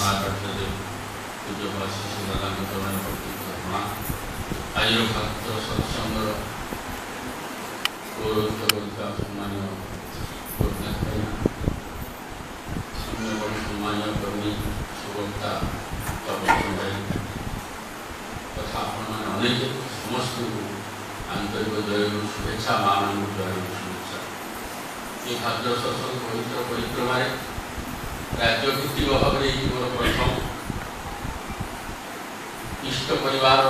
महाकार्य पूज्य श्री चरण प्रतिमा आज भक्त सत्संग पौरोहित्य सम्मान्य सम्मान्य कर्मी सुवक्ता तथा अनेक समस्त आंतरिक जय शुभेच्छा मान जय शुभेच्छा ये भाद्र सत्संग पवित्र परिक्रमा राज्य भित्तिक भाव में मोर प्रथम इष्ट परिवार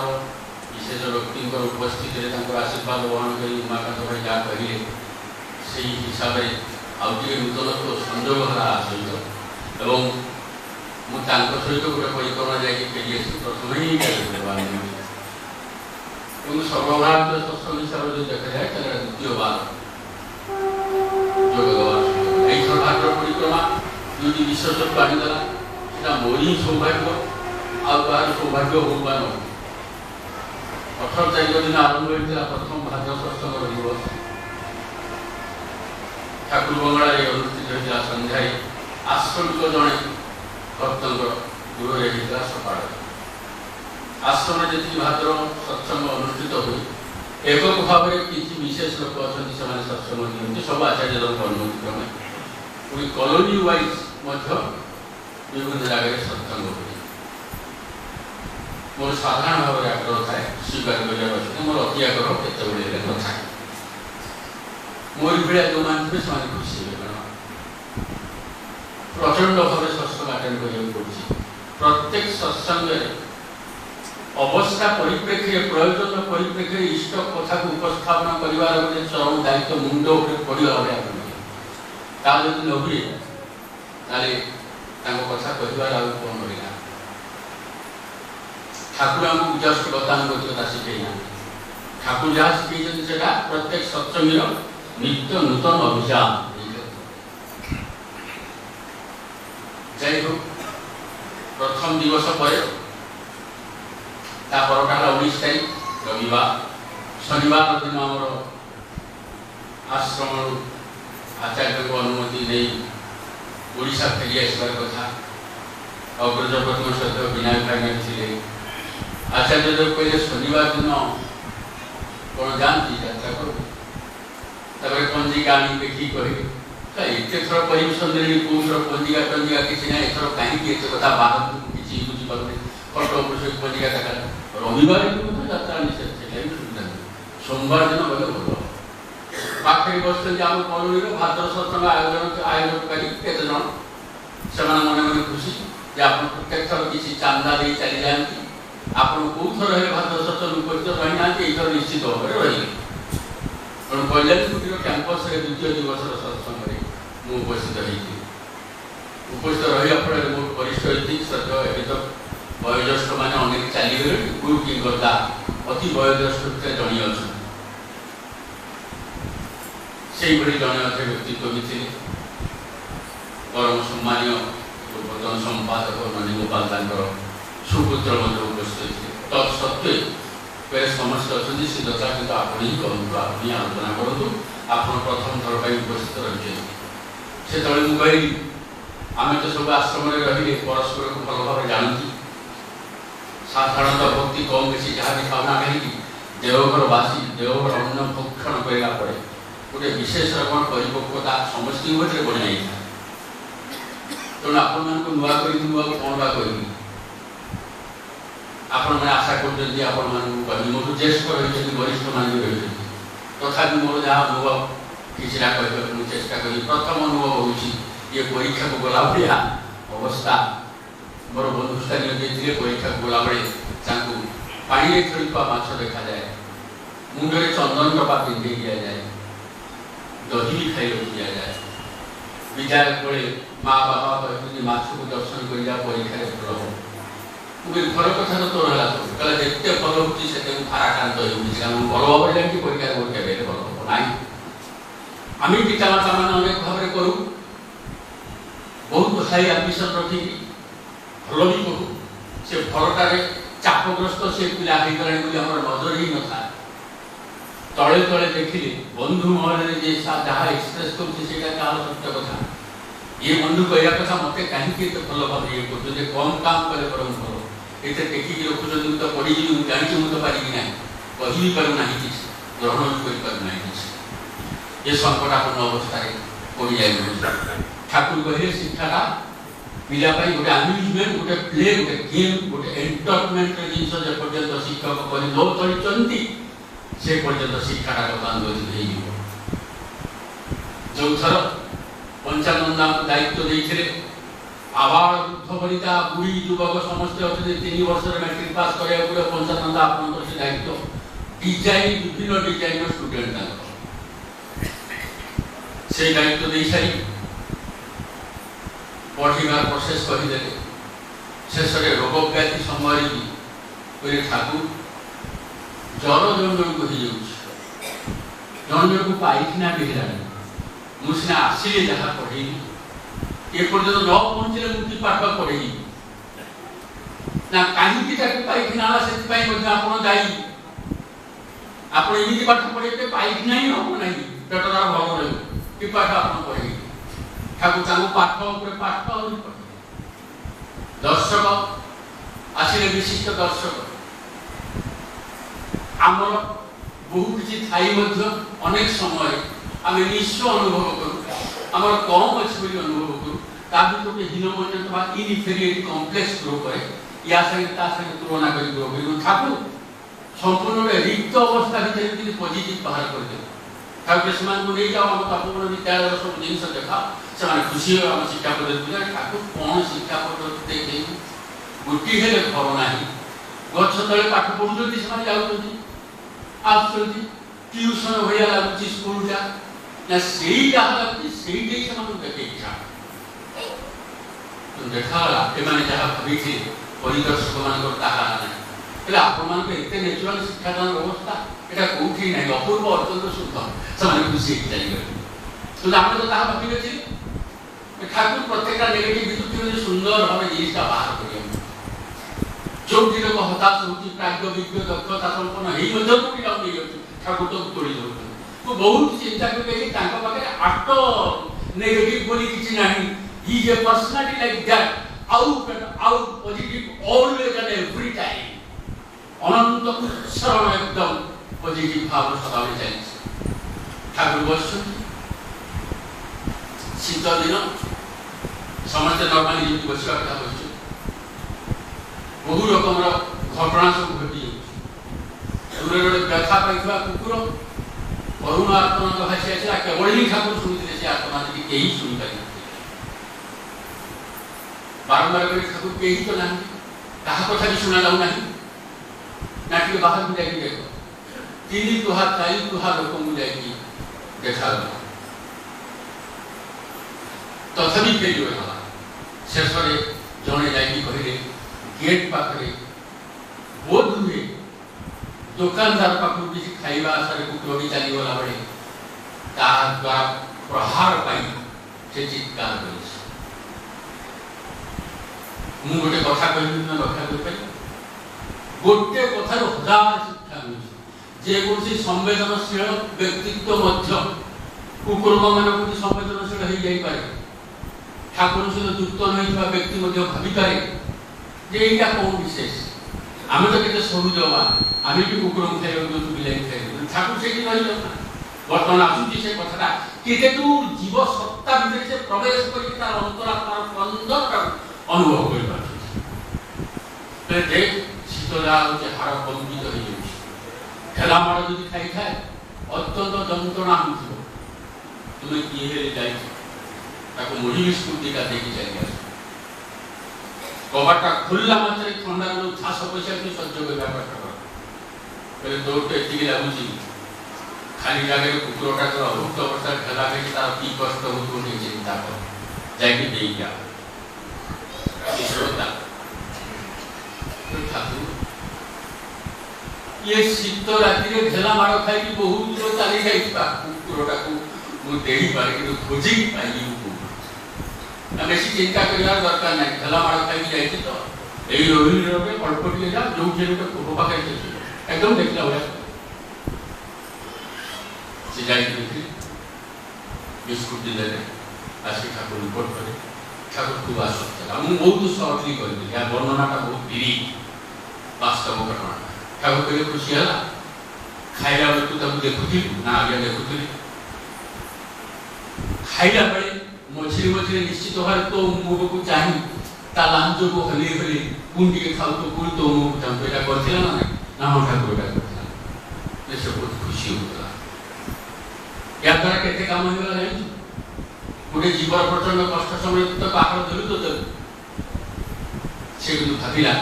विशेष व्यक्ति उपस्थित आशीर्वाद वहन कर उमाकांत भाई जहाँ कहले से हिसाब से आउटे नूतन संजोग है सहित एवं मुझे सहित गोटे परिक्रमा जाकि फेरी आसी प्रथम ही सर्वभारतीय सत्संग हिसाब से देखा जाए द्वितीय बार जोग देवार यही भाद्र परिक्रमा जो विशेषत्व आनीदेला से मोर ही सौभाग्य आर सौभाग्य हो 18 तारीख दिन आरंभ होता प्रथम भाद्र सत्संग दिवस ठाकुर बंगला अनुष्ठित होता सन्ध्या आश्रमिक जड़े भक्त गृह होता सका आश्रम जी भाद्र सत्संग अनुष्ठित हुए एকক भाव में किसी विशेष लोक अच्छा से सत्संग दिखते सब आचार्य अनुमति क्रमे पूरी कॉलोनी वाइज विभिन्न जगह सत्संग हुए मोर साधारण भाव में आग्रह थाए स्वीकार कर मोर अति आग्रह केत कथा मोर भाया जो मानते से खुशी प्रचंड भाव सत्संग आटेड कर प्रत्येक सत्संग अवस्था परिप्रेक्षी प्रयोजन परिप्रेक्षी इष्ट कथा को उपस्थापन कर चरम दायित्व मुंड पड़ा भाव जब न हुए कथा कह कौन रहा ठाकुर आमको जस्ट गतानुगतिकता शिखेना ठाकुर जहाँ शिखे से प्रत्येक सत्संगी नित्य नूतन अभियान जाइ हो प्रथम दिवस पर 19 तारीख रविवार शनिवार दिन आम आश्रम आचार्य को अनुमति नहीं ओडिशा फेरी आसबार कथा अग्रज प्रतिम सहित विनायक भाई थे आचार्य देव कहले शनिवार दिन कौन जाती यात्रा कर पंजिका आनी देखी कहे एत थर परिवेशन देनी कौ थर पंजिका टंजिका किसी ना एथर कहीं एत कथा बाहर किसी बुझीपारे फटो सहित पंजिका देखा रविवार यात्रा निषेध से सोमवार दिन गले भल पाखे बस आम कॉलोनी भाद्र सत्संग आयोजनकारी केत जन से मन मन खुशी आप प्रत्येक थर किसी चांदा दे चली जाती आप कौ थर भाद्र सत्संग उपस्थित रही ना यथर निश्चित भाव में रही तेणु कल्याणकुटीर कैंपस द्वितीय दिवस सत्संग में उपस्थित होती उपस्थित रहा फल बहुत वरिष्ठ होती श्रद्धा एवं तो वयोज्येष्ठ मैंने अनेक चलीगले गुरु की गदा अति वयोज्येष्ठ जड़े अच्छा से जड़े अच्छे व्यक्तित्व भी थे परम सम्मान्य पूर्वतन संपादक ननी गोपाल सुपुत्र उपस्थित थे तत्सत्वे पहले समस्त अच्छे सिद्धता कि आप ही कहूँ आप ही आलोचना करूँ आप प्रथम थर पर उपस्थित रही से मुझे आम तो सब आश्रम रही परस्पर को भल भाव जानती साधारणतः भक्ति कम बेसी जहाँ भी भावना कहीं देवघरवासी देवघर अन्न भक्षण करापर गोटे विशेष रकम परिपक्वता समस्त बढ़ी जाए तेणु आप नुआ कौन बा कह आपण मैंने आशा कर मोर ज्येष्ठ रही वरिष्ठ मान भी रही तथा मोर जहाँ अनुभव किसी ना कह चेष्टा करी प्रथम अनुभव हो ये परीक्षा को गला भाया अवस्था मोर बंधुस्थानीय जी थे परीक्षा को गला बेले पानी खेलुवा माछ देखा जाए मुंडे चंदन टपा पिंधे दि जाए दही भी खाई दि जाए विदाय बेले माँ बाबा कहते माछ को दर्शन कर परीक्षा भल हो घर कथा तो तोर है सब जिते भल होते भाराक्रांत हो भल भाव जाए परीक्षा के भल हम ना आम पितामाता मैंने अनेक भाव में करूँ बहुत हाई आम्बिशन रखिक भल भी करूँ से भलटारे चापग्रस्त से पिला हो गला नजर ही न था तले तले देखिले बंधु महल जहाँ एक्सप्रेस कर सत्य कथा ये बंधु कहया कथा मते कहीं भल भाव ये कर कम काम करे परम भल ये टेकिक रखुच्च तो पढ़ी जानी मुझे पारि ना कही भी पार ना ग्रहण भी करना ये संकटापन्न अवस्था पड़ जाए ठाकुर कहे शिक्षाटा पिला गोटे आम्यूजमेंट गोटे प्ले गोटे गेम गोटे एंटरटेनमेंट जिन पर्यटन शिक्षक कर चलती से पर्यटन शिक्षाटा बर्तमान जो थर पंचानंदा दायित्व देते आबाल वृद्ध वनिता बुढ़ी युवक समस्त अच्छे 3 वर्ष मैट्रिक पास करा पंचानंदा आप दायित्व डिजाइन विभिन्न डिजाइन स्टूडेंट से दायित्व दे सारी पढ़ार प्रोसेस करदे शेष रोग व्याधि समय भी ठाकुर जर जन जन को जन जन को पाइखना भी है मुझे आसिले जहाँ पढ़े ये पर्यटन न पहुँचे मुझे पाठ पढ़े ना कहीं पाइखना से आप दायी आप एमती पाठ पढ़े पाइखना ही हम ना पेटदार भल रही कि पाठ आप पढ़े ठाकुर पाठ पाठ दर्शक आसिले विशिष्ट दर्शक आमर बहु किसी थाई अनेक समय आम निश्चय अनुभव करूँ आम कम अच्छे अनुभव करूँ भर हीनमन्य इनफेरियरिटी कम्प्लेक्स ग्रो करे या संगे तुलना कर ग्रो कर ठाकुर संपूर्ण रिक्त अवस्था भितर पॉजिटिव बाहर कर ठाकुर से नहीं जाओ आम तपोवन विद्यालय सब जिन देखा से खुशी हो आम शिक्षा पद्धति ठाकुर कौन शिक्षा पद्धति देखे गोटी हेले घर ना गछ तले पाठ पढ़ुं जाऊँ ट्यूशन भाया लगुच स्कूलटा ना से लगुच से देखे इच्छा देखाला जहाँ भाई परिदर्शक मान आप नेचुराल शिक्षादान व्यवस्था यहाँ कौटी ना अपूर्व अत्यंत शुद्ध से खुशी चलिए तो आम तो भावी अच्छे ठाकुर प्रत्येक नेगेटिव सुंदर भाव जिनटा बाहर कर जो लोग हताश होती प्राज्ञ विज्ञ दक्षता संपन्न ठाकुर तो तोड़ी दौर तो बहुत चिंता करके आट नेगेटिव बोली किसी ना ही is a personality like that out and out positive always and every time Anant सरल एकदम पॉजिटिव भाव सदाबले चलती ठाकुर बस शीत दिन समस्त नर्माली बसवा कथा बस बहु रकम घटना सब घटी दूर व्यथा पाई कुकुर करुण आत्मा भाषी आसला केवल ही ठाकुर शुणी से आत्मा कहीं शुणी पारि बारंबार कर ठाकुर कहीं तो ना कथा भी शुणा जाऊ ना बाहर को जाकि देख तीन तुहा चारि तुहा लोक जाकि देखा तथापि फेरी होगा शेष जड़े जाकि कहले गेट पाखे बोध हुए दुकानदार पाखु किसी खाइबा आशा कुकुर भी चलीगला बेले द्वारा प्रहार पाई से चित्कार कर गोटे कथा कहना रक्षा कर गोटे कथार हजार शिक्षा मिले संवेदनशील व्यक्तित्व कुकुर मान संवेदनशील हो जाए ठाकुर सहित युक्त नहीं व्यक्ति भावी पाए जे यहाँ कौन विशेष आम तो के सरुज आम भी कुकुर खाई बिलाई खाई ठाकुर से रही बर्तमान आसूँ से कथा केते जीव सत्ता भितर से प्रवेश कर अंतरात्मार स्पंदन अनुभव कर देख शीतला हाड़ कंपित हो ठेला माड़ जो खाई थाए अत्यंत जंत्रणा हो तुम्हें किए जाए मुड़ी बिस्कुट दिका देखी चली आस कबाटा खोलला मात्रे ठंडा जो झास पैसा भी सह्य कर दौड़ एति लगुच खाली जगह कुकुरटा अभुक्त अवस्था ठेला खाई तार कि कष्ट हो चिंता कर जा ये शीत राति ठेला माड़ खाई बहुत दूर चली जाए कुकुरटा को दे पारे खोजी पाई बेसी चिंता करार दरकार ना ठेला माड़ खाई जाए तो यही रोहिणी रोड अल्प टे जा जो गोटे पूर्व पाखे एकदम देखला भाया से जा बिस्कुट दे आसिक ठाकुर रिपोर्ट कले ठाकुर खूब आश्वस्त था मुझे बहुत सर्टली करी या वर्णनाटा बहुत बिरी वास्तव घटना ठाकुर कहले खुशी है खाइला बेलू तुम देखुली ना आगे देखुली खाइला बेले मझे मझे निश्चित भाव तो मुख को चाह ता लांज को हली हली पुणी के खाऊ तो पुणी तो मुख चाहूँ यहाँ करथिला ना हाँ ठाकुर यहाँ करथिला से बहुत खुशी होता या द्वारा केते काम होगा जानी गोटे जीवन प्रचंड कष्ट समय तो पहाड़ धरू तो से भाविला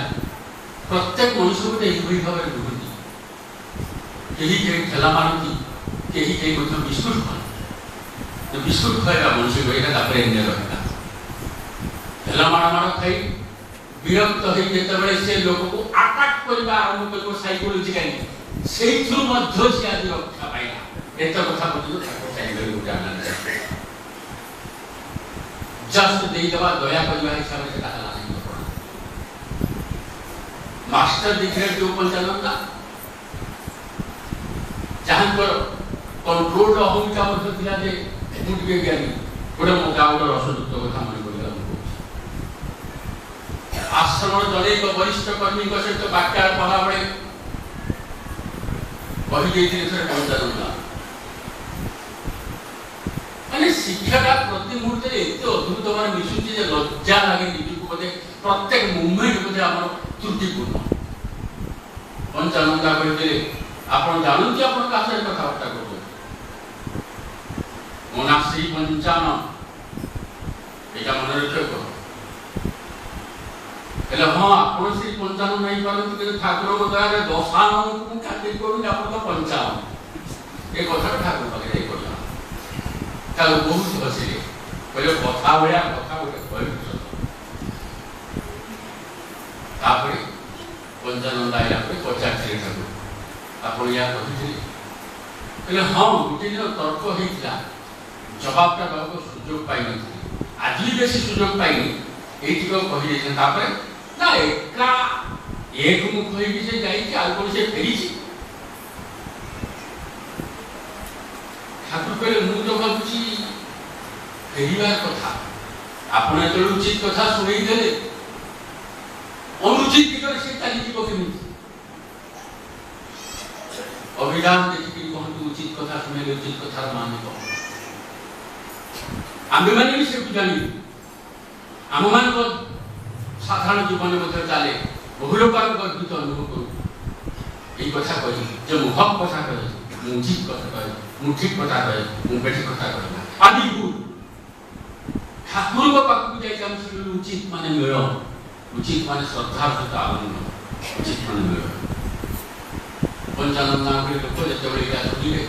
प्रत्येक मनुष्य गोटे यही भाव में रुहति कहीं कहीं ठेला मारती कहीं कहीं बिस्कुट खाते बिस्कुट खाएगा मनुष्य को यहाँ रहा ठेला माड़ माड़ खाई विरक्त हो जिते से लोक को आटाक करने आरंभ कर साइकोलोजिकाली से आज रक्षा पाइला एत कथा पर्यटन ठाकुर गोटे जस्ट देदेवा दया करने हिसाब से मास्टर डिग्री जो पंचानंदा जहाँ कंट्रोल अहमिका मुझे ज्ञानी गोटे मौका गोटे रसयुक्त कथा मन कर आश्रम जन एक वरिष्ठ कर्मी सहित वाक्या पढ़ा बेले कही पंचानंदा माने शिक्षाटा प्रति मुहूर्त एत अद्भुत भाव मिशुची लज्जा लगे निजक बोधे प्रत्येक मुवमेंट बोधे आम त्रुटिपूर्ण पंचानंदा कहते आप जानते आप कथबार्ता कर मो ना श्री पंचान यहाँ मन रख हाँ आप श्री पंचान नहीं पारती ठाकुर दया दशानन को खातिर करूँ आप तो पंचान ये कथा ठाकुर पाखे बहुत हसिले कहले कथा भाया कथा गोटे कह पंचानंद आइला पचार ठाकुर आप कहले हाँ गोटे दिन तर्क होता जवाबटा देवाक सुजोग पाई आज भी बेसी सुजोग पाइनी ये कही ना एका एक मुख से जाऊँ से फेरी ठाकुर कहले मुझे तो भावी फेरबार कथा आप उचित कथा शुणेदे अनुचित दिगरे से चलीजी अभिधान देखिए कहतु उचित कथा शुणे उचित कथार मान आम मैंने भी से जानी आम मान साधारण जीवन में चले बहु लोग गर्वित अनुभव करूँ ये कथा कही जो मुहक कथा कही उचित कथा कही ठीक कथा कहे बेठी कथा कहना आदि ठाकुर पाखक जाए उचित मान मेल उचित मान श्रद्धा सहित आनंद उचित मान मेल पंचानंद लोक जो शुणिले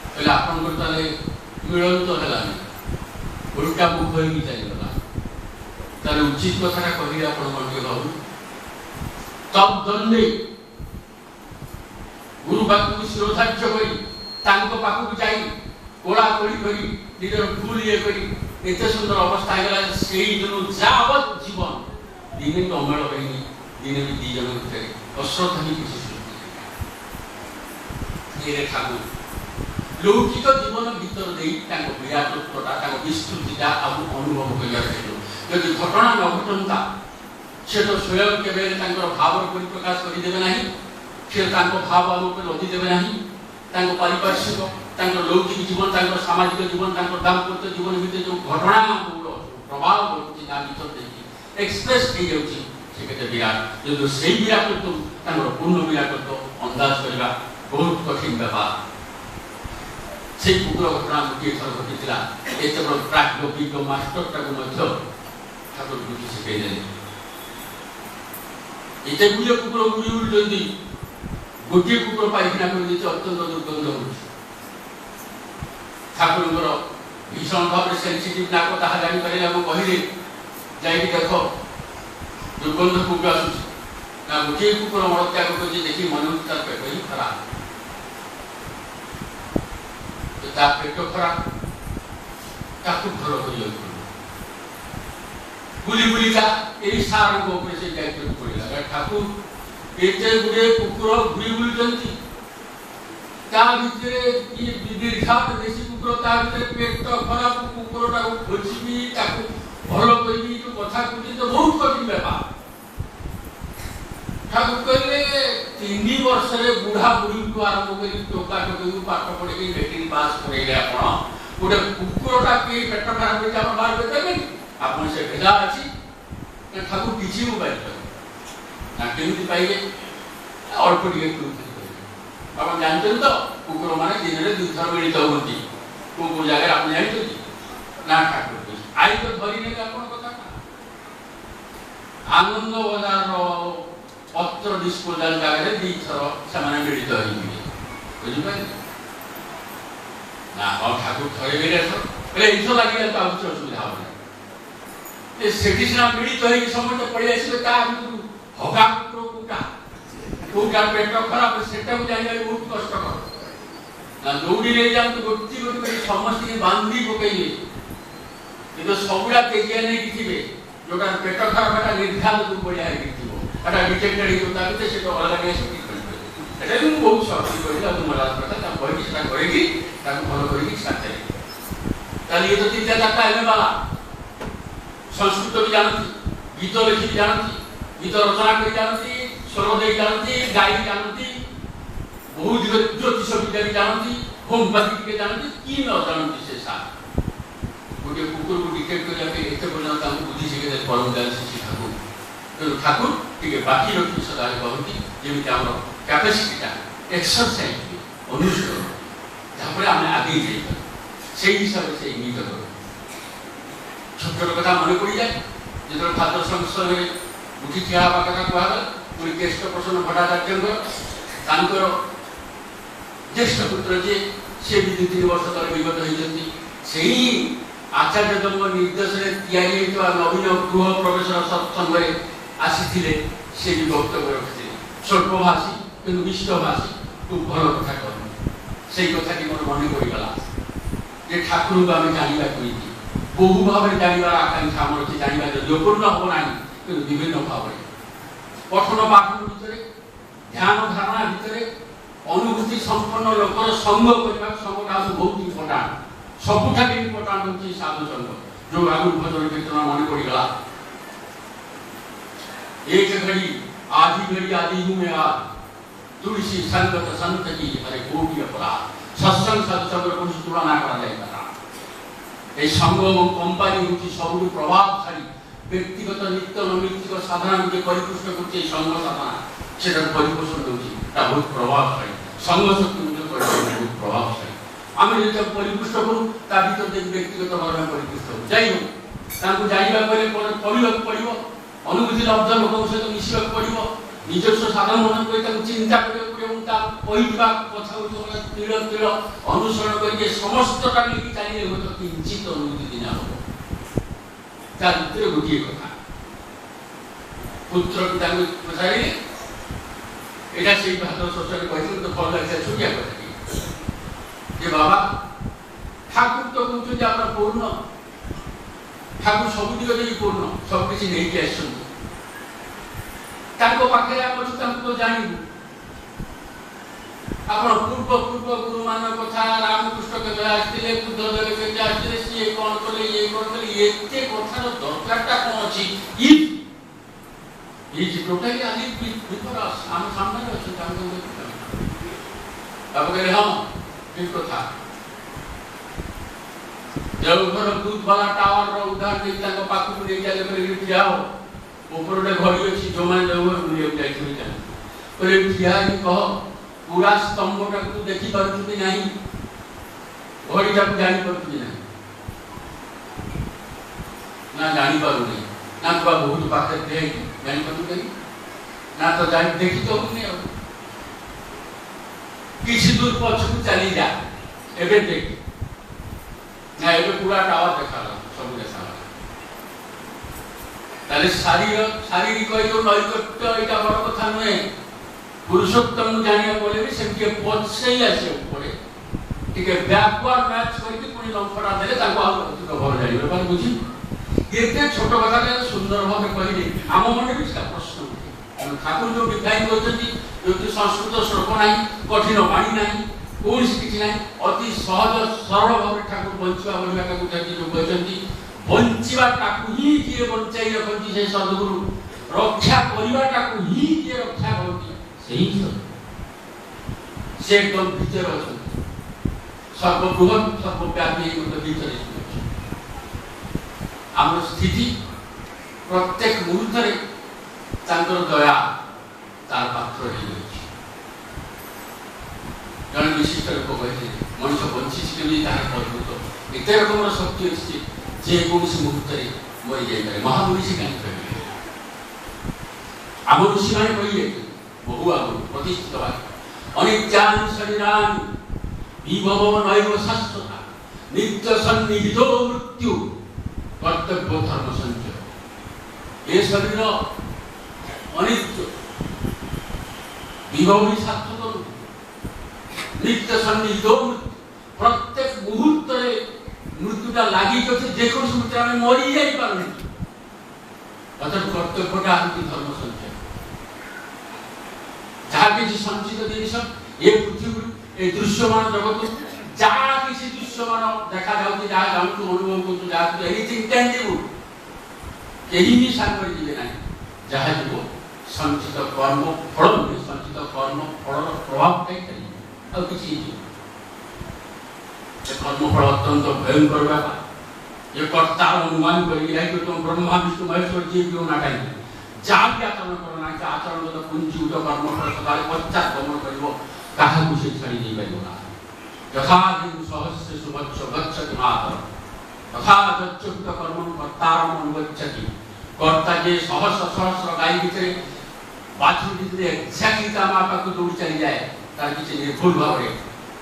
कहले आप मिलन तो है उल्टा मुख हो चलीगला तार उचित कथा कहले आप भाव तब दंडे गुरु पाखक शिरोधार्य कर पाखक जाई कोड़ा कोड़ी करी निजर भूल ये करी एते सुंदर अवस्था गला से दिन जावत जीवन दिने भी अमल होनी दिने भी दी जन भितर अश्रद्धा ही किसी ये ठाकुर लौकिक जीवन भीतर विराटत्वटा विस्तृतिटा अनुभव कर घटना न घटनता से तो स्वयं केवल भाव परिप्रकाश करदे ना से भाव आम लदिदेवे ना पारिपार्श्विक लौकिक जीवन सामाजिक जीवन दाम्पत्य जीवन भितर जो घटना प्रभाव पड़े एक्सप्रेस हो जाए विराट जो से विराटत्व पूर्ण विराटत्व अंदाज करने बहुत कठिन व्यापार से कुकुर घटना गोटे थर घटी एत प्राज्ञिक मास्टरटा को ठाकुर बुद्धि शिखदेले एत गुड़े कुकुर उड़ी उड़ी गोटे कुकुर पाइखाना कर अत्यंत दुर्गंध हो ठाकुर भीषण भाव सेंसिटिव नाक ता जापर कहले जा देख दुर्गंध कौट आसूस ना गोटे कुकुर मलत्याग कर देखिए मन तार पेट ही खराब पेट खराब ताकू घर कर बुली बुलिका यही सार से पड़ा ठाकुर एते गुड़े कुकुर घुरी बुलूँ दीर्घा देशी कुकुर ता पेट खराब कुकुरटा खोजी भल करी कथा कहते तो बहुत कठिन बेपार ठाकुर कहले 3 वर्ष बुढ़ा बुढ़ी को आरंभ कर टोका टोकी पाठ पढ़े मैट्रिक पास करेले गोटे कुकुरटा किए पेट खराब कर बाहर करते आप से भेजा अच्छी ठाकुर किसी पाई केमी पाइले अल्प टे आप जानते तो कुकुर मैंने दिन में 2 थर मिलित होती कौ जगह आप जानते ना ठाकुर आई तो धरी नहीं कथा आनंद बजार पत्र डिस्पोजाल जगह 2 थर से मिलित बुझिपारे ना ठाकुर थे एथर लगे तो आज असुविधा हम से मिलित हो समस्त पड़े आसवे हगा कुकुर कौटा पेट खराब से जाना बहुत कष्टकर ना दौड़ी ले जाते गोटी गोटी समस्त बांधी पकड़े कि सबुड़ा तेजिया नहीं थे जोटा पेट खराब है निर्घात बढ़िया डिटेक्टेड हो अलग बहुत शक्ति कहला महाराज कथा कही भल कर ये तो 3-4टा एम वाला संस्कृत भी जानती गीत लिखी जानती गीत रचना कर जानती स्वर दे जानती गाई जानती बहुत ज्योतिष विद्या भी जानती होमपाथी जानती कि न जानती से साथ गोटे कुकुर को डिटेक्ट करने पर्यटन बुद्धि शिखे परम शिक्षी ठाकुर तेणु ठाकुर टे बाकी रखी सदा कहती जमी आम कैपेसिटा एक्सरसाइज अनुष्ठान जहाँफल आम आगे जाइए से हिसाब से इंगित कर छोट छोट कथा मन पड़ जाए जो फादर संसद उठी ठिया हवा कथा कहला पुणी केष्ट प्रसन्न भट्टाचार्य ज्येष्ठ पुत्र जे से भी 2-3 वर्ष तले विगत होती आचार्य निर्देश नवीन गृह प्रवेश सत्संग आसी से भी वक्तव्य रखी स्वल्पभाषी कि मिष्टभाषी खूब भल कथा कहूँ से कथा मोर मन पड़गला ठाकुर को आम जानवा बहु भाव में जानवर आकांक्षा आम अच्छे जानवा योगपूर्ण हम ना कि विभिन्न भाव पठन पाठन भितर ध्यान धारणा भितर अनुभूति संपन्न लोकर संग करने संगटा बहुत इम्पोर्टाट सबुठ इम्पोर्टाट हूँ साधु संग जो आगु भजन कीर्तन मन पड़गला एक घड़ी आदि हूँ मैं आज तुलसी संगत संत की हरे कोटि अपराध सत्संग सत्संग कौन तुलना करा संग और कंपानी हूँ सब प्रभावशाली व्यक्तिगत नित्य नैमित्तिक साधना जो परिपुष्ट कर संग साधना से परिपोषण दूसरी बहुत प्रभावशाली संग शक्ति बहुत प्रभावशाली आम जो परिपुष्ट करूँ भर व्यक्तिगत भाव में परिपुष्ट हो जाइ जानवा पढ़ा पड़ो अनुभूति लब्ध लोक सहित मिसवा पड़ो निजस्व साधन मन कर चिंता कथा तीड़ तीड़ अनुसरण करके समस्त लेकिन चलिए हूँ तो किंचित अनुभूति दिन हम गोटे कथा पुत्र पिता पचारे यहाँ से भाद्र शोषण कहते तो भल लगे छोटिया कथा बाबा ठाकुर तो कहते आप पूर्ण ठाकुर सब दिग दे पूर्ण सब किसी नहीं पाखे तो जानू आप पूर्व पूर्व गुरु मान कथा रामकृष्ण के आसते बुद्धदेव के आसते सी कौन कले ये कौन कले ये कथार दरकारटा कौन अच्छी टोटाली आज विपरस आम सामने अच्छे आप कहले हाँ ठीक कथा देवघर दूध वाला टावर उदाहरण देखिए पाखक नहीं चले ठिया हो ऊपर गोटे घड़ी अच्छी जो मैंने देवघर बुले जाए ठिया कह पूरा स्तंभटा तू देखी पार्छु कि नहीं घड़ीटा को जानी पार्छु कि नहीं ना जानी पारु नहीं ना तो बहुत पाखे जानी पारु नहीं ना तो जानी देखी तो नहीं किसी दूर पछकु चली जा एबे देख ना एबे पूरा टावर देखा सब देखा ताले शारीरिक जो नैकट्य एटा बड़ कथा नुहे पुरुषोत्तम जानिया बोले भी सेमती पछे आसे पड़े टिके बैकवर्ड मैच करके पुणी लंफड़ा देले ताको आ तो भर जाइबे पर बुझी एते छोट कथा सुंदर भाव कहले आम मन भी इसका प्रश्न ठाकुर जो विधायक होती जो संस्कृत श्लोक नहीं कठिन वाणी नहीं कौन किसी ना अति सहज सरल भाव ठाकुर बंचवा बोलवा कहते बंचवाटा ही किए बंचाई रखती से सदगुरु रक्षा करवाटा ही किए रक्षा करती से एकदम भीतर अच्छा सर्वबृहत सर्वव्यापी भीतर आम स्थिति प्रत्येक मुहूर्त दया तार पात्र जन विशिष्ट लोक कहते मनुष्य बंची अद्भुत एत रकम शक्ति अच्छी जेकोसी मुहूर्त मरी जाए महामुनि से कहीं आम ऋषि मैंने कही बहु आग प्रतिष्ठित अनित्यानि शरीराणि विभव नैव शाश्वता नित्य सन्निहितो मृत्यु कर्तव्य धर्म संचय ये शरीर अनित्य विभव भी शाश्वत नित्य सन्निहितो मृत्यु प्रत्येक मुहूर्त मृत्युटा लगी जेको मृत्यु आम मरी जापे अर्थात कर्तव्यटा हूँ धर्म संचय जहाँ किसी संचित जिनस ये पृथ्वी ये दृश्यमान जगत जहाँ किसी दृश्यमान देखा जहाँ जानू अनुभव कर एनिथिंग टेंजिबल कहीं भी सागर जीवे ना जहाँ जीव संचित कर्म फल नुहे संचित कर्म फल प्रभाव कहीं और किसी कर्म फल अत्यंत भयंकर व्यापार ये कर्तार अनुमान कर तुम ब्रह्मा विष्णु महेश्वर जी भी होना कहीं जहाँ भी आचरण करना आचरण तो पुंजीत कर्म फल सकाले पश्चात गमन कर से छाड़ी नहीं पार यथा दिन सहस्र सुभक्ष गच्छति मातर तथा गच्छुत कर्म कर्तारम अनुगच्छति कर्ता जे सहस्र सहस्र गाई भितर बाछुरी भितर एक्जाक्टली ता माँ पाक दौड़ चली जाए तार किसी निर्भुल भाव में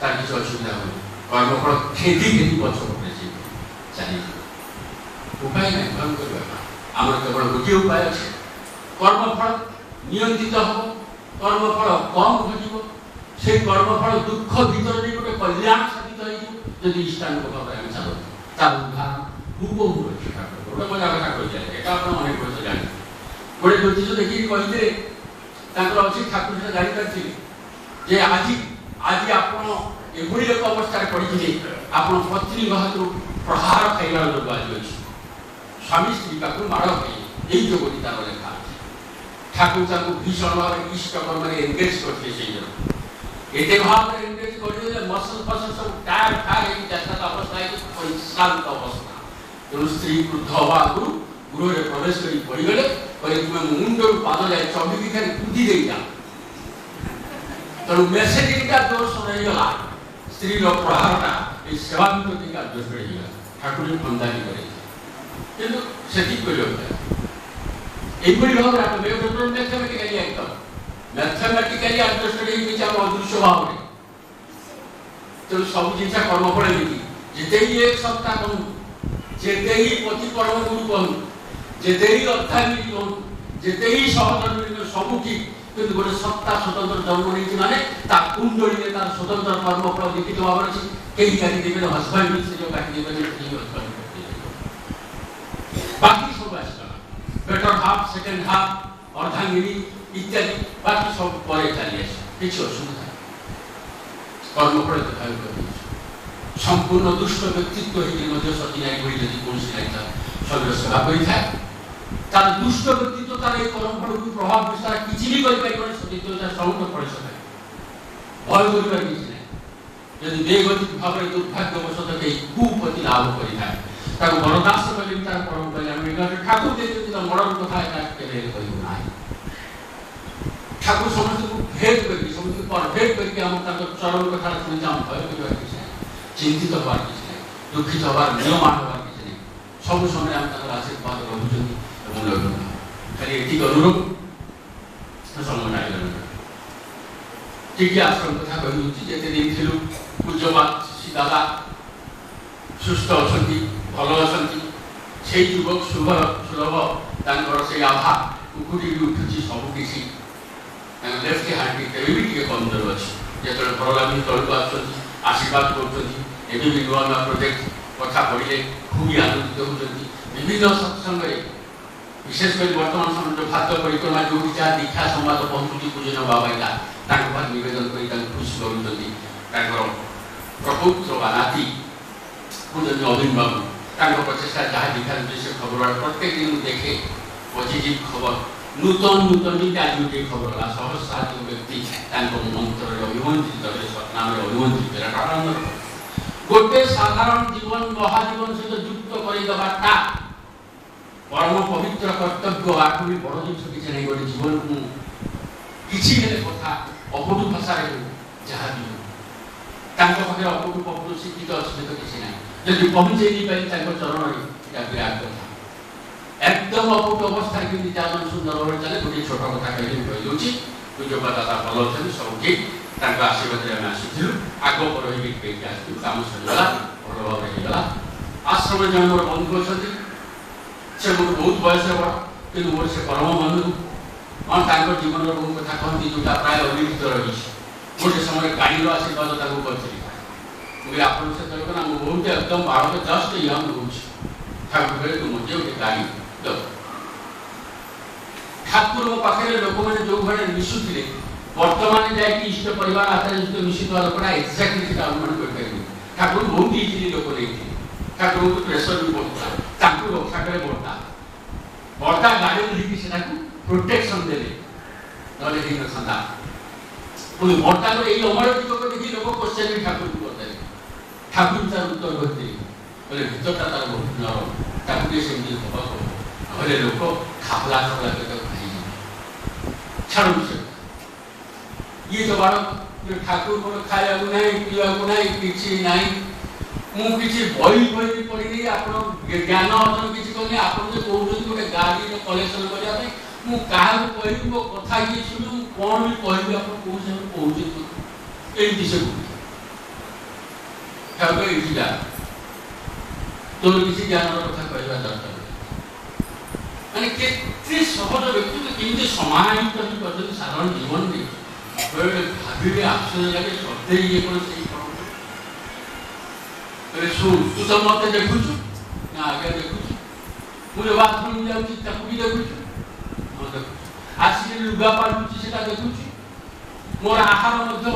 तार किसी असुविधा हो कर्मफल खेदी खेदी पछपटे चली उपाय नहीं भयंकर व्यापार आम केवल गोटे उपाय अच्छे कर्मफल नियंत्रित हम कर्मफल कम घटो से कर्मफल दुख भीतर नहीं गोटे कल्याण साधित होगी इष्टानुग भाव में चलो तार उदाहरण हुबहू रक्षा गोटे मजा कथा कही अनेक वर्ष जाने गोटे ज्योतिष देखिए कहते अच्छी ठाकुर से जापारे जे आज आज आपण एभली एक अवस्था पड़े आप पत्नी हाथ प्रहार खाइबार लोक आज अच्छी स्वामी स्त्री पाक माड़ खाई यही जोगटी तार लेखा ठाकुर भीषण भाव में इष्ट कर्म एंगेज करते एते भाव में एंगेज कर मसल फसल सब टायर फायर चेष्टा अवस्था शांत अवस्था तेणु स्त्री क्रुद्ध हवा आगु गृह में प्रवेश कर पड़गले तुम मुंड पाद जाए चौकी खाली कूदी दे जा तेणु मेसेजिंग का दोष रहीगला स्त्री प्रहारटा सेवांति का दोष रहीगला ठाकुर फंदानी कर मैथमेटिकली अंडरस्टैंडिंग अदृश्य भाव में तो सब जिन कर्मफल जिते ही एक सप्ताह कहूँ जिते ही पति परम गुरु कहूँ जिते ही अध्यात्मिक कहूँ जिते ही सहधर्मी सब ठीक कि गोटे सप्ताह स्वतंत्र जन्म नहीं माने कुंडली में तार स्वतंत्र कर्मफल लिखित भाव अच्छी कहीं काटिदेवे हजबैंड से जो काटिदेवे बाकी सब आसगला बेटर हाफ सेकेंड हाफ अर्धांगिनी इत्यादि बाकी सब पर चली आस किसी असुविधा कर्मफल देखा संपूर्ण दुष्ट व्यक्तित्व होती सती नारी भाई जब कौन नायिका शरीर सेवा कर तार दुष्ट व्यक्तित्व तार कर्मफल को प्रभाव विस्तार किसी भी कर सतीत्व सौंद पड़ सके भय कर किसी ना यदि बेगति भाव में दुर्भाग्यवशत कहीं कुपति लाभ कर बरदास्त कले तार परम कल्याण ठाकुर देखते मरण कथा कहना ठाकुर समस्त को भेद करके समस्त परभेद करके हम चरण कथा शुणी आम भय कर किसी चिंतित हबार किसी ना दुखित हबार नियमान हबार किसी ना सब समय आम आशीर्वाद रोचुं खाली एटिक अनुरोध समय टाइम टी आश्रम कथा कही जिते दिन थी पूज्यपाद सीतादा सुस्थ अच्छा भल अच्छा युवक शुभ सुलभ से आभा कुकुटी उठुची सबकि लेफ्ट हाथ भी कमजोर अच्छी जो भल लगे तौक आशीर्वाद कर नुआ नुआ प्रोजेक्ट कथा पढ़े खूब आनंदित होती विभिन्न सत्संग विशेषकर बर्तमान समय जो भात परिक्रमा जो जहाँ दीक्षा संवाद पहुँचुची पूजन बाबा निवेदन कर खुशी कर प्रपुत्र बा नाती पूजनीय अभिन बाबू प्रचेषा जहाँ दिखा से खबर प्रत्येक दिन देखे पॉजिटिव खबर नूतन नूतन भी आज गोटे खबर है सहज सात व्यक्ति मंत्र अभिमंत्रित सतनाम अभिमंत्रित आनंद गोटे साधारण जीवन महाजीवन सहित युक्त करदेवाटा परम पवित्र कर्तव्य आपको भी बड़ जिन किसी नहीं गोटे जीवन को किसी कथा अपुटु भाषा जहाँ भी पाखे अपुटु पपुटु शिक्षित अच्छे तो किसी ना जब पहुंचे चरण में विराट कथा एकदम अपुट अवस्था केमी जान सुंदर भाव चले गोटे छोट कथा कही पूज्यपाता भल अच्छे सब ठीक आशीर्वाद में आसू आग पर कम सरीगला भल भाव होगा आश्रम जन मोर बंधु अच्छा से मोर बहुत बयस बड़ कि मोर से परम बंधु हाँ जीवन बहुत कथा कहती जोटा प्राय अलिखित रही गोटे समय गाड़ी आशीर्वाद करी आप बहुत एकदम भारत जस्ट यंग हो मुझे गोटे गाड़ी ठाकुर पाखे लोक मैंने जो भाई मिशुले बर्तमान जाए इष्ट परिवार आधार सहित मिशुवा लोकटा एक्जाक्टली से अनुमान कर ठाकुर बहुत इजिली लोक नहीं ठाकुर को प्रेसर भी पड़ता रक्षा करे बर्ता बर्ता गाड़ी धरिकी से प्रोटेक्शन देले नले न सदा पुणी बर्ता को यही अमरजिक को देखी लोक क्वेश्चन भी ठाकुर को करते ठाकुर तार उत्तर करते बोले भीतरटा तार बहुत नरम ठाकुर से हवा हले लोक खापला खापला करके खाई छाड़ू से ये जो बाड़क ठाकुर को खाया को नहीं पीवा को नहीं किसी नहीं मु किसी बही बही पड़ी आपन ज्ञान अर्जन किसी करनी आपन जो कहउछन गोटे गाड़ी रे कलेक्शन करिया पे मु काहा को कहि मो कथा की सुनु कोन भी कहि आपन को से कहउछन एई दिसे को ठाकुर इजिला तो किसी ज्ञान कथा कहवा दरकार माने केते सहज व्यक्ति तो केते समाहित कर साधारण जीवन में भाभी आश्चर्य लगे सत्य ये कौन से सुन तू तो मत देखु ना आगे देखु मुझे बाथरूम जाऊँ ताकू भी देखु हाँ देखु आसिक लुगा पालुची से देखु मोर आहार मध्य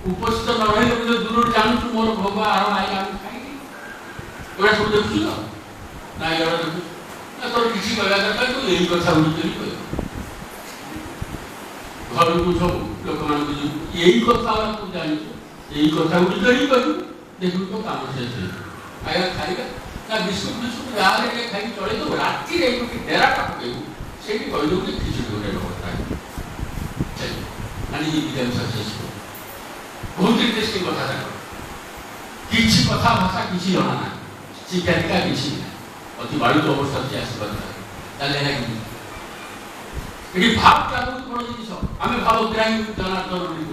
उपस्थित न रही दूर जानू मोर भोग आहार आई आम खाई सब देखु ना ये देखु तोर किसी कहवा दरकार तू यही कथा गुड़ी घर को सब लोक मान यही कथा तू जानी यही कथा गुड़ी ही कहू देखू तो काम शेष आया खाइबा ना बिस्कुट बिस्कुट गाँव में खाई चले तो राति डेरा पकेबू से कहलु कि खिचड़ी गोटे व्यवस्था चलिए मानी बिकम सक्सेसफुल बहुत इंटरेस्टिंग कथा किसी कथा भाषा किसी जना ना शिक्षाधिका किसी ना अति बाड़ित अवस्था से आशीर्वाद ये भाव क्या बहुत बड़ जिन आम भावग्राही जनार्दन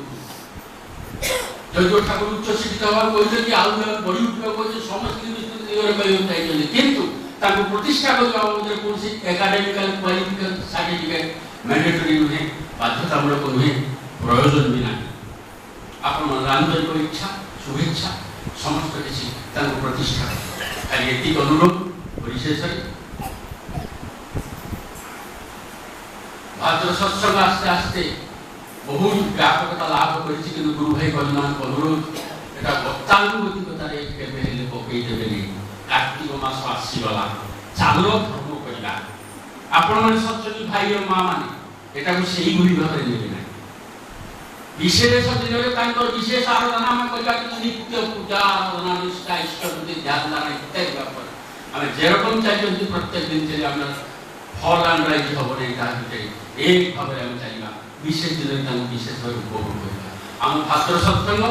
जो ठाकुर उच्च शिक्षित हवा कहते आउ बढ़ी उठा समस्त किंतु प्रतिष्ठा करने कौन एकाडेमिकल क्वालिफिकेशन सर्टिफिकेट मैंडेटरी नुहे बाध्यतामूलक नुहे प्रयोजन भी ना आपण आंतरिक इच्छा शुभेच्छा समस्त किसी प्रतिष्ठा खाली एति अनुरोध विशेष भाद्र सत्संग आस्ते आस्ते बहुत व्यापकता लाभ कर गुरु भाई बंधुमान अनुरोध एटा गतानुगतिकतार पकईदेवे कार्तिक मास आसीगला चाल धर्म करवा आपण मैंने सत्संगी भाई और माँ मैंने एटा से भाव में नेबे ना विशेष दिन में विशेष आराधना आम करवा नित्य पूजा आराधना निष्ठा इष्टपति ध्यान दान इत्यादि आम जेरकम चाहिए प्रत्येक दिन चलिए फल एंड राइज हम नहीं एक भाव में चलना विशेष दिन विशेष भाव उपभोग करवा आम भाद्र सत्संग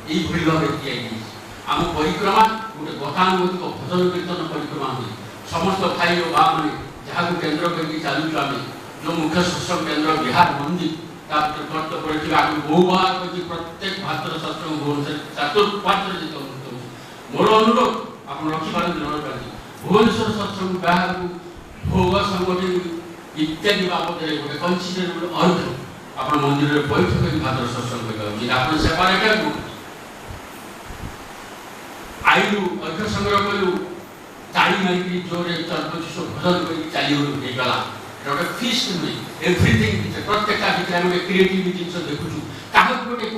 यही भाव में आम परिक्रमा गोटे गतानुगतिक भजन कीर्तन परिक्रमा हुए समस्त भाई और माँ मैंने जहाँ को केन्द्र करके चलुचु आम जो मुख्य सत्संग केन्द्र बिहार मंदिर कर्तव्य आगे बहु बार प्रत्येक भाद्र सत्संग भुवनेश्वर चतुर्पात्र जिते मोर अनुरोध आप रखिपारे भुवनेश्वर सत्संग बाहर भोग संगठन इत्यादि बाबद गोटे कनसीडरेबल अर्थ आप मंदिर में बैठक कर भाद्र सत्संग आप सेपरेट आईलु अर्घ संग्रह कलु ताड़ी मारिकी जोरे भजन कर चलीगला गोटे फीस्ट नुहे एवरीथिंग प्रत्येक क्रिएटिविटी जिन देखुचु